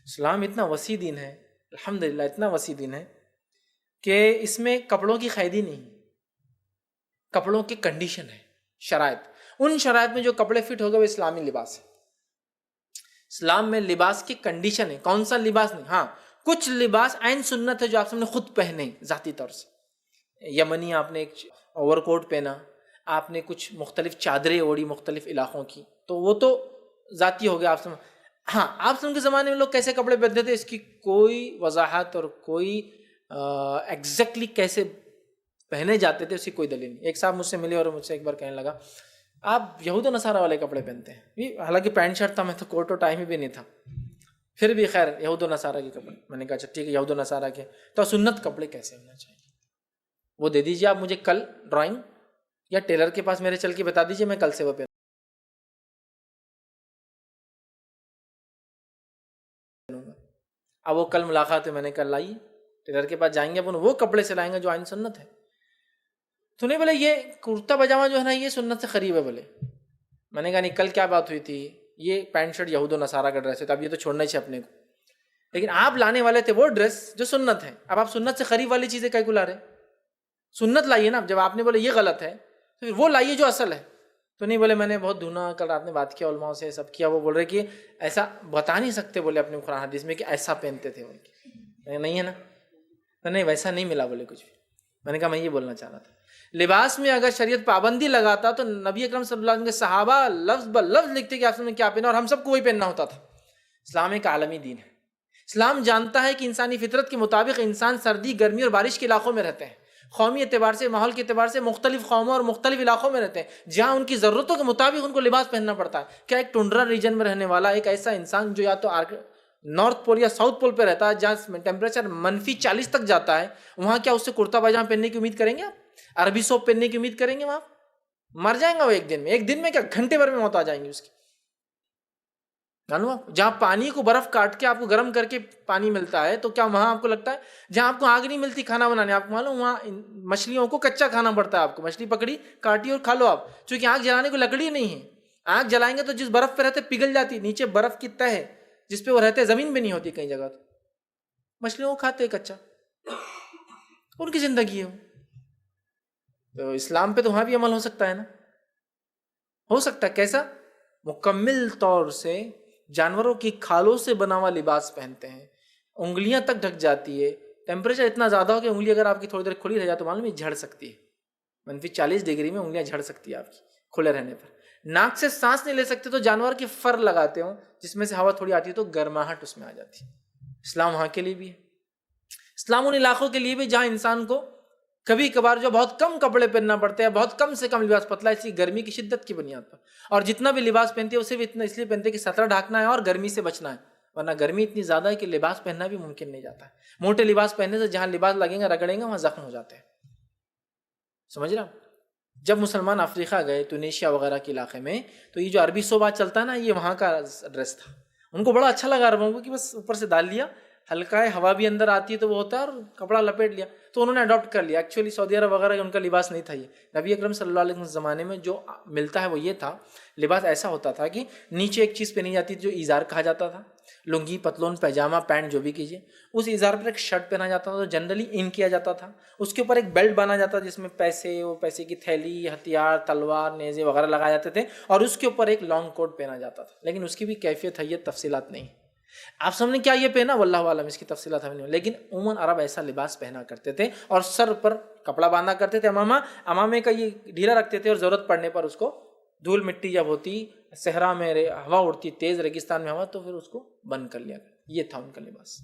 اسلام اتنا وسیع دین ہے، الحمدللہ اتنا وسیع دین ہے کہ اس میں کپڑوں کی قیدی نہیں، کپڑوں کی کنڈیشن ہے، شرائط. ان شرائط میں جو کپڑے فٹ ہو گئے وہ اسلامی لباس ہے. اسلام میں لباس کی کنڈیشن ہے، کون سا لباس نہیں. ہاں کچھ لباس عین سنت ہے جو آپ نے خود پہنے ذاتی طور سے. یمنی آپ نے ایک اوور کوٹ پہنا، آپ نے کچھ مختلف چادریں اوڑھی مختلف علاقوں کی، تو وہ تو ذاتی ہو گیا آپ سے. ہاں آپ کے زمانے میں لوگ کیسے کپڑے پہنتے تھے اس کی کوئی وضاحت اور کوئی ایگزیکٹلی کیسے پہنے جاتے تھے اس کی کوئی دلیل نہیں. ایک صاحب مجھ سے ملے اور مجھ سے ایک بار کہنے لگا آپ یہود و نصارہ والے کپڑے پہنتے ہیں. حالانکہ پینٹ شرٹ تھا، میں تو کوٹ و ٹائی میں بھی نہیں تھا، پھر بھی خیر یہود و نصارہ کے کپڑے. میں نے کہا اچھا ٹھیک ہے یہود و نصارہ کے، تو سنت کپڑے کیسے ہونا چاہیے وہ دے دیجیے آپ مجھے کل ڈرائنگ، یا ٹیلر کے پاس میرے چل کے بتا دیجیے میں کل سے وہ پہنوں. اب وہ کل ملاقات ہے، میں نے کل لائی ٹیلر کے پاس جائیں گے اپن وہ کپڑے سلائیں گے جو عین سنت ہے. تو نہیں بولے یہ کرتا پاجامہ جو ہے نا یہ سنت سے قریب ہے. بولے میں نے کہا نہیں کل کیا بات ہوئی تھی، یہ پینٹ شرٹ یہود و نصارہ کا ڈریس ہے تو اب یہ تو چھوڑنا ہی چاہیے اپنے کو، لیکن آپ لانے والے تھے وہ ڈریس جو سنت ہے. اب آپ سنت سے قریب والی چیزیں کہیں کو لا رہے؟ سنت لائیے نا. جب آپ نے بولے یہ غلط ہے تو پھر وہ لائیے جو اصل ہے. تو نہیں بولے میں نے بہت ڈھونڈا، کل رات نے بات کیا علماء سے سب کیا، وہ بول رہے کہ ایسا بتا نہیں سکتے بولے اپنے قرآن حدیث میں کہ ایسا پہنتے تھے. نہیں ہے نا، نہیں ویسا نہیں ملا بولے کچھ بھی. میں نے کہا میں یہ بولنا چاہ رہا تھا لباس میں اگر شریعت پابندی لگاتا تو نبی اکرم صلی اللہ علیہ وسلم کے صحابہ لفظ بلفظ لکھتے کہ آپ نے کیا پہنا اور ہم سب کو وہی پہننا ہوتا تھا. اسلام ایک عالمی دین ہے. اسلام جانتا ہے کہ انسانی فطرت کے مطابق انسان سردی گرمی اور بارش کے علاقوں میں رہتے ہیں. قومی اعتبار سے ماحول کے اعتبار سے مختلف قوموں اور مختلف علاقوں میں رہتے ہیں جہاں ان کی ضرورتوں کے مطابق ان کو لباس پہننا پڑتا ہے. کیا ایک ٹنڈرا ریجن میں رہنے والا ایک ایسا انسان جو یا تو نارتھ پول یا ساؤتھ پول پہ رہتا ہے جہاں ٹیمپریچر -40 تک جاتا ہے، وہاں کیا اس سے کرتا پاجامہ پہننے کی امید کریں گے آپ؟ عربی سوپ پہننے کی امید کریں گے وہاں؟ مر جائیں گا وہ ایک دن میں کیا گھنٹے بھر میں موت آ جائیں گی اس کی. جہاں پانی کو برف کاٹ کے آپ کو گرم کر کے پانی ملتا ہے تو کیا وہاں آپ کو لگتا ہے جہاں آپ کو آگ نہیں ملتی کھانا بنانے، آپ کو معلوم وہاں مچھلیوں کو کچا کھانا پڑتا ہے. آپ کو مچھلی پکڑی کاٹی اور کھا لو آپ، چونکہ آگ جلانے کو لکڑی نہیں ہے. آگ جلائیں گے تو جس برف پہ رہتے پگھل جاتی، نیچے برف کی تہ ہے جس پہ وہ رہتے زمین بھی نہیں ہوتی کئی جگہ. تو مچھلیوں کو کھاتے کچا، ان کی زندگی ہے. تو اسلام پہ تو وہاں بھی عمل ہو سکتا ہے نا، ہو سکتا ہے. کیسا؟ مکمل طور سے جانوروں کی کھالوں سے بنا ہوا لباس پہنتے ہیں، انگلیاں تک ڈھک جاتی ہے. ٹیمپریچر اتنا زیادہ ہو کہ انگلی اگر آپ کی تھوڑی دیر کھلی رہ جائے تو معلوم ہے جھڑ سکتی ہے. -40 ڈگری میں انگلیاں جھڑ سکتی ہے آپ کی کھلے رہنے پر. ناک سے سانس نہیں لے سکتے تو جانور کی فر لگاتے ہوں جس میں سے ہوا تھوڑی آتی ہے تو گرماہٹ اس میں آ جاتی ہے. اسلام وہاں کے لیے بھی ہے. اسلام ان علاقوں کے لیے بھی جہاں انسان کو کبھی کبھار جو بہت کم کپڑے پہننا پڑتے ہیں، بہت کم سے کم لباس پتلا، اسی گرمی کی شدت کی بنیاد پر. اور جتنا بھی لباس پہنتے ہیں اسے بھی اتنا اس لیے پہنتے ہیں کہ سطر ڈھانکنا ہے اور گرمی سے بچنا ہے، ورنہ گرمی اتنی زیادہ ہے کہ لباس پہننا بھی ممکن نہیں جاتا ہے. موٹے لباس پہننے سے جہاں لباس لگیں گا رگڑیں گا وہاں زخم ہو جاتے ہیں. سمجھ رہا؟ جب مسلمان افریقہ گئے ٹونیشیا وغیرہ کے علاقے میں تو یہ جو عربی صوبہ چلتا ہے نا یہ وہاں کا ڈریس تھا. ان کو بڑا اچھا لگا عربوں کو کہ بس اوپر سے ڈال لیا، ہلکا ہے، ہوا بھی اندر آتی ہے تو وہ ہوتا ہے، اور کپڑا لپیٹ لیا تو انہوں نے اڈاپٹ کر لیا. ایکچولی سعودی عرب وغیرہ ان کا لباس نہیں تھا یہ. نبی اکرم صلی اللہ علیہ وسلم زمانے میں جو ملتا ہے وہ یہ تھا، لباس ایسا ہوتا تھا کہ نیچے ایک چیز پہنی جاتی تھی جو ایزار کہا جاتا تھا، لنگی پتلون پیجامہ پینٹ جو بھی کیجیے. اس ایزار پر ایک شرٹ پہنا جاتا تھا تو جنرلی ان کیا جاتا تھا. اس کے اوپر ایک بیلٹ بانا جاتا تھا جس میں پیسے کی تھیلی، ہتھیار، تلوار، نیزے وغیرہ لگائے جاتے تھے، اور اس کے اوپر ایک لانگ کوٹ پہنا جاتا تھا. لیکن اس کی بھی کیفیت ہے، یہ تفصیلات نہیں. آپ سب نے کیا یہ پہنا واللہ عالم، اس کی تفصیلات ہمیں نہیں، لیکن عموماً عرب ایسا لباس پہنا کرتے تھے اور سر پر کپڑا باندھا کرتے تھے. امامے کا یہ ڈھیلا رکھتے تھے اور ضرورت پڑنے پر اس کو دھول مٹی جب ہوتی، صحرا میں ہوا اڑتی، تیز ریگستان میں ہوا تو پھر اس کو بند کر لیا. یہ تھا ان کا لباس.